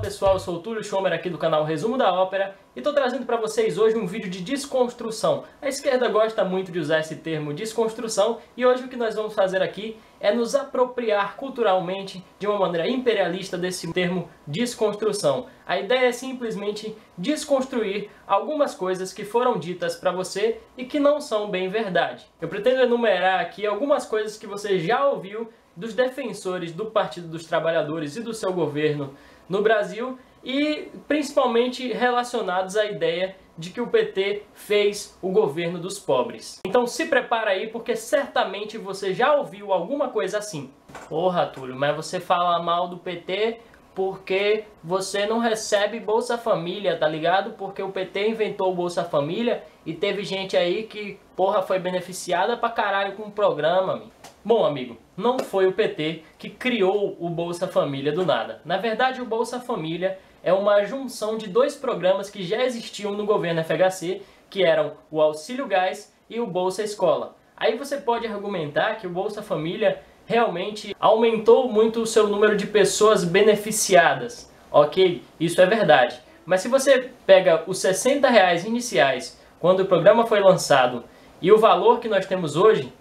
pessoal, eu sou o Túlio Schomer aqui do canal Resumo da Ópera e estou trazendo para vocês hoje um vídeo de desconstrução. A esquerda gosta muito de usar esse termo desconstrução e hoje o que nós vamos fazer aqui é nos apropriar culturalmente de uma maneira imperialista desse termo desconstrução. A ideia é simplesmente desconstruir algumas coisas que foram ditas para você e que não são bem verdade. Eu pretendo enumerar aqui algumas coisas que você já ouviu dos defensores do Partido dos Trabalhadores e do seu governo no Brasil e principalmente relacionados à ideia de que o PT fez o governo dos pobres. Então se prepara aí porque certamente você já ouviu alguma coisa assim. Porra, Túlio, mas você fala mal do PT porque você não recebe Bolsa Família, tá ligado? Porque o PT inventou o Bolsa Família e teve gente aí que, porra, foi beneficiada pra caralho com o programa, meu. Bom, amigo, não foi o PT que criou o Bolsa Família do nada. Na verdade, o Bolsa Família é uma junção de dois programas que já existiam no governo FHC, que eram o Auxílio Gás e o Bolsa Escola. Aí você pode argumentar que o Bolsa Família realmente aumentou muito o seu número de pessoas beneficiadas. Ok, isso é verdade. Mas se você pega os R$60 iniciais, quando o programa foi lançado, e o valor que nós temos hoje,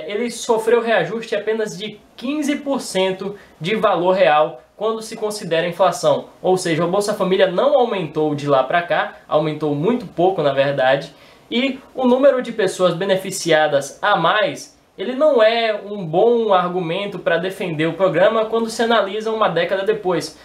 ele sofreu reajuste apenas de 15% de valor real quando se considera inflação. Ou seja, o Bolsa Família não aumentou de lá para cá, aumentou muito pouco na verdade, e o número de pessoas beneficiadas a mais, ele não é um bom argumento para defender o programa quando se analisa uma década depois.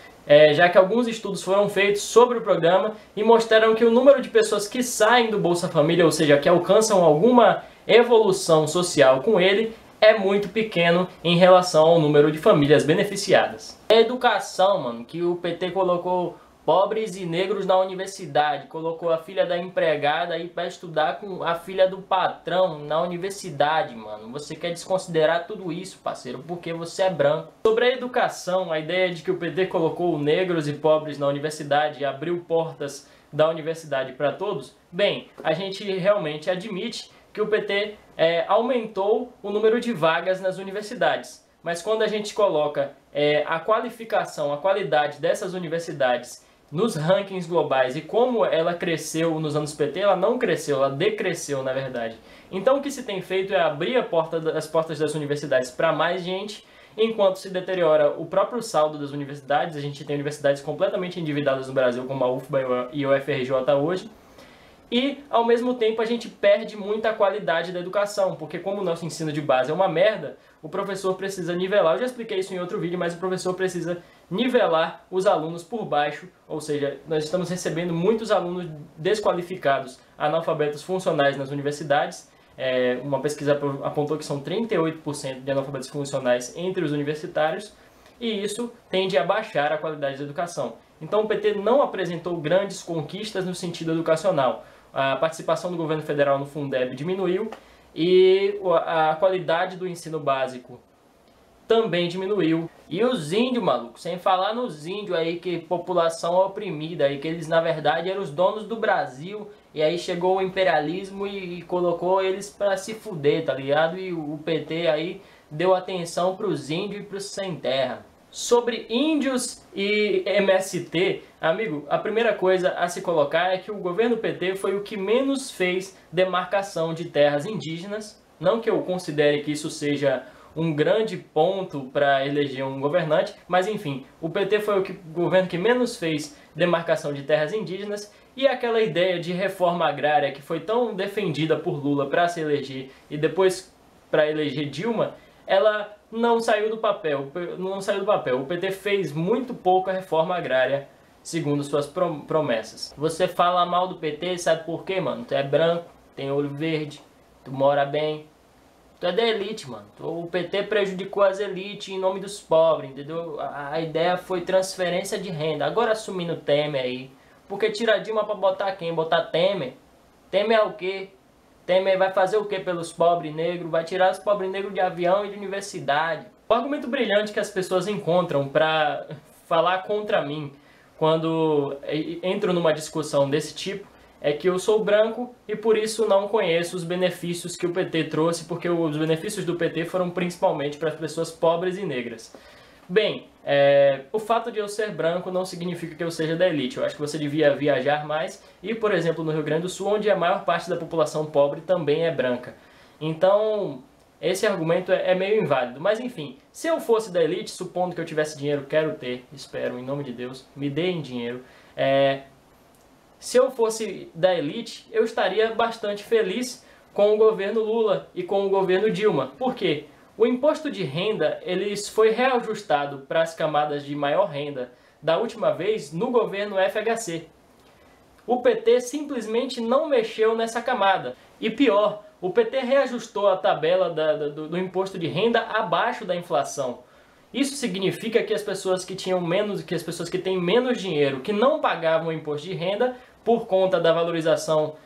Já que alguns estudos foram feitos sobre o programa e mostraram que o número de pessoas que saem do Bolsa Família, ou seja, que alcançam alguma evolução social com ele, é muito pequeno em relação ao número de famílias beneficiadas. A educação, mano, que o PT colocou pobres e negros na universidade, colocou a filha da empregada aí para estudar com a filha do patrão na universidade, mano. Você quer desconsiderar tudo isso, parceiro, porque você é branco. Sobre a educação, a ideia de que o PT colocou negros e pobres na universidade e abriu portas da universidade para todos, bem, a gente realmente admite que o PT aumentou o número de vagas nas universidades. Mas quando a gente coloca a qualificação, a qualidade dessas universidades nos rankings globais e como ela cresceu nos anos PT, ela não cresceu, ela decresceu na verdade. Então o que se tem feito é abrir as portas das universidades para mais gente, enquanto se deteriora o próprio saldo das universidades. A gente tem universidades completamente endividadas no Brasil, como a UFBA e o UFRJ hoje. E, ao mesmo tempo, a gente perde muita qualidade da educação, porque como o nosso ensino de base é uma merda, o professor precisa nivelar, eu já expliquei isso em outro vídeo, mas o professor precisa nivelar os alunos por baixo, ou seja, nós estamos recebendo muitos alunos desqualificados, analfabetos funcionais nas universidades. Uma pesquisa apontou que são 38% de analfabetos funcionais entre os universitários, e isso tende a baixar a qualidade da educação. Então o PT não apresentou grandes conquistas no sentido educacional. A participação do governo federal no Fundeb diminuiu e a qualidade do ensino básico também diminuiu. E os índios, maluco, sem falar nos índios aí, que população oprimida aí, que eles na verdade eram os donos do Brasil, e aí chegou o imperialismo e colocou eles pra se fuder, tá ligado? E o PT aí deu atenção pros índios e pros sem terra. Sobre índios e MST, amigo, a primeira coisa a se colocar é que o governo PT foi o que menos fez demarcação de terras indígenas. Não que eu considere que isso seja um grande ponto para eleger um governante, mas enfim, o PT foi o governo que menos fez demarcação de terras indígenas, e aquela ideia de reforma agrária que foi tão defendida por Lula para se eleger e depois para eleger Dilma, ela não saiu do papel. O PT fez muito pouco a reforma agrária, segundo suas promessas. Você fala mal do PT, sabe por quê, mano? Tu é branco, tem olho verde, tu mora bem, tu é da elite, mano. O PT prejudicou as elites em nome dos pobres, entendeu? A ideia foi transferência de renda. Agora assumindo Temer aí, porque tira Dilma pra botar quem? Botar Temer? Temer é o quê? Temer vai fazer o que pelos pobres negros? Vai tirar os pobres negros de avião e de universidade. O argumento brilhante que as pessoas encontram para falar contra mim quando entro numa discussão desse tipo é que eu sou branco e por isso não conheço os benefícios que o PT trouxe, porque os benefícios do PT foram principalmente para as pessoas pobres e negras. Bem, o fato de eu ser branco não significa que eu seja da elite. Eu acho que você devia viajar mais e, por exemplo, no Rio Grande do Sul, onde a maior parte da população pobre também é branca. Então, esse argumento é meio inválido. Mas enfim, se eu fosse da elite, supondo que eu tivesse dinheiro, quero ter, espero, em nome de Deus, me deem dinheiro. Se eu fosse da elite, eu estaria bastante feliz com o governo Lula e com o governo Dilma. Por quê? O imposto de renda ele foi reajustado para as camadas de maior renda da última vez no governo FHC. O PT simplesmente não mexeu nessa camada. E pior, o PT reajustou a tabela do imposto de renda abaixo da inflação. Isso significa que as pessoas que tinham menos, que as pessoas que têm menos dinheiro, que não pagavam o imposto de renda por conta da valorização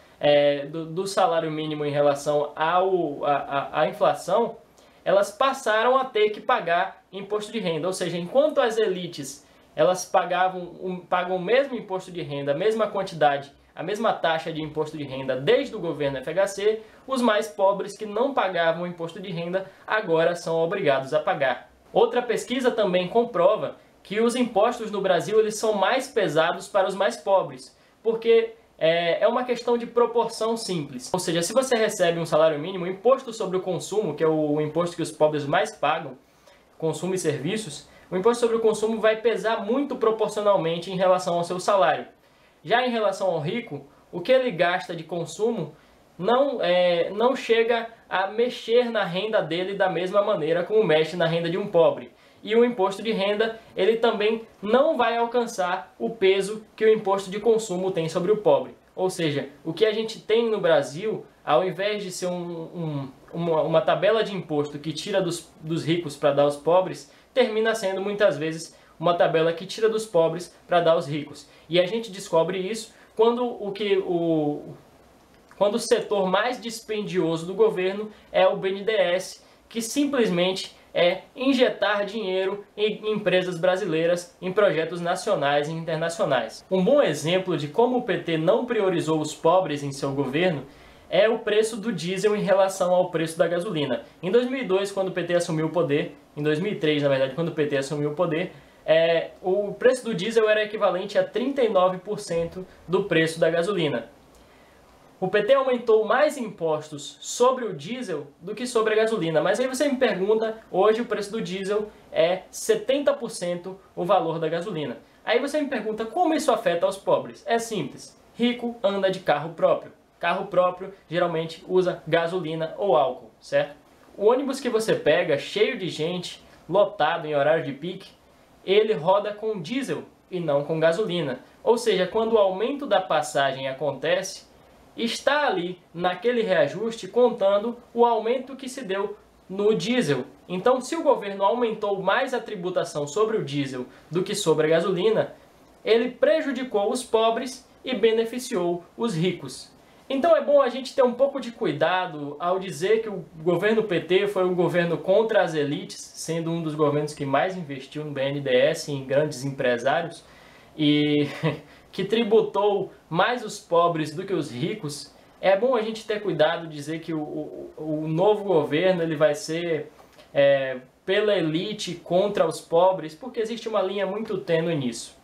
do salário mínimo em relação à inflação, elas passaram a ter que pagar imposto de renda. Ou seja, enquanto as elites elas pagam o mesmo imposto de renda, a mesma quantidade, a mesma taxa de imposto de renda desde o governo FHC, os mais pobres que não pagavam o imposto de renda agora são obrigados a pagar. Outra pesquisa também comprova que os impostos no Brasil eles são mais pesados para os mais pobres, porque é uma questão de proporção simples. Ou seja, se você recebe um salário mínimo, o imposto sobre o consumo, que é o imposto que os pobres mais pagam, consumo e serviços, o imposto sobre o consumo vai pesar muito proporcionalmente em relação ao seu salário. Já em relação ao rico, o que ele gasta de consumo não chega a mexer na renda dele da mesma maneira como mexe na renda de um pobre. E o imposto de renda, ele também não vai alcançar o peso que o imposto de consumo tem sobre o pobre. Ou seja, o que a gente tem no Brasil, ao invés de ser uma tabela de imposto que tira dos ricos para dar aos pobres, termina sendo muitas vezes uma tabela que tira dos pobres para dar aos ricos. E a gente descobre isso quando o setor mais dispendioso do governo é o BNDES, que simplesmente injetar dinheiro em empresas brasileiras, em projetos nacionais e internacionais. Um bom exemplo de como o PT não priorizou os pobres em seu governo é o preço do diesel em relação ao preço da gasolina. Em 2002, quando o PT assumiu o poder, em 2003, na verdade, quando o PT assumiu o poder, o preço do diesel era equivalente a 39% do preço da gasolina. O PT aumentou mais impostos sobre o diesel do que sobre a gasolina. Mas aí você me pergunta, hoje o preço do diesel é 70% o valor da gasolina. Aí você me pergunta como isso afeta os pobres. É simples. Rico anda de carro próprio. Carro próprio geralmente usa gasolina ou álcool, certo? O ônibus que você pega, cheio de gente, lotado em horário de pique, ele roda com diesel e não com gasolina. Ou seja, quando o aumento da passagem acontece, está ali naquele reajuste contando o aumento que se deu no diesel. Então, se o governo aumentou mais a tributação sobre o diesel do que sobre a gasolina, ele prejudicou os pobres e beneficiou os ricos. Então é bom a gente ter um pouco de cuidado ao dizer que o governo PT foi um governo contra as elites, sendo um dos governos que mais investiu no BNDES, em grandes empresários, e que tributou mais os pobres do que os ricos. É bom a gente ter cuidado de dizer que o novo governo ele vai ser pela elite contra os pobres, porque existe uma linha muito tênue nisso.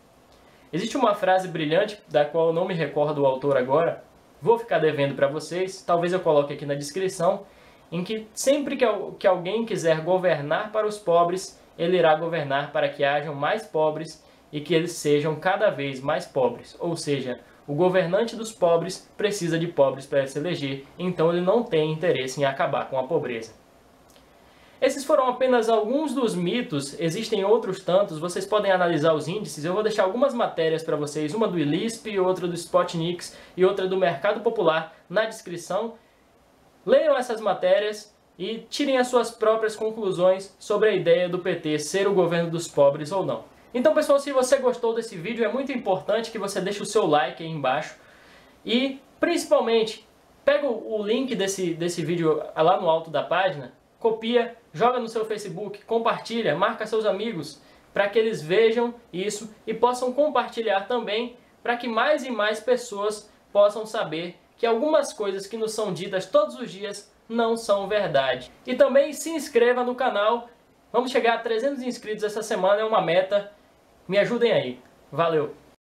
Existe uma frase brilhante, da qual eu não me recordo o autor agora, vou ficar devendo para vocês, talvez eu coloque aqui na descrição, em que sempre que alguém quiser governar para os pobres, ele irá governar para que hajam mais pobres e que eles sejam cada vez mais pobres. Ou seja, o governante dos pobres precisa de pobres para se eleger, então ele não tem interesse em acabar com a pobreza. Esses foram apenas alguns dos mitos, existem outros tantos, vocês podem analisar os índices, eu vou deixar algumas matérias para vocês, uma do ILISP, outra do Spotnix e outra do Mercado Popular na descrição. Leiam essas matérias e tirem as suas próprias conclusões sobre a ideia do PT ser o governo dos pobres ou não. Então, pessoal, se você gostou desse vídeo, é muito importante que você deixe o seu like aí embaixo. E, principalmente, pega o link desse vídeo lá no alto da página, copia, joga no seu Facebook, compartilha, marca seus amigos, para que eles vejam isso e possam compartilhar também, para que mais e mais pessoas possam saber que algumas coisas que nos são ditas todos os dias não são verdade. E também se inscreva no canal. Vamos chegar a 300 inscritos essa semana, é uma meta. Me ajudem aí. Valeu!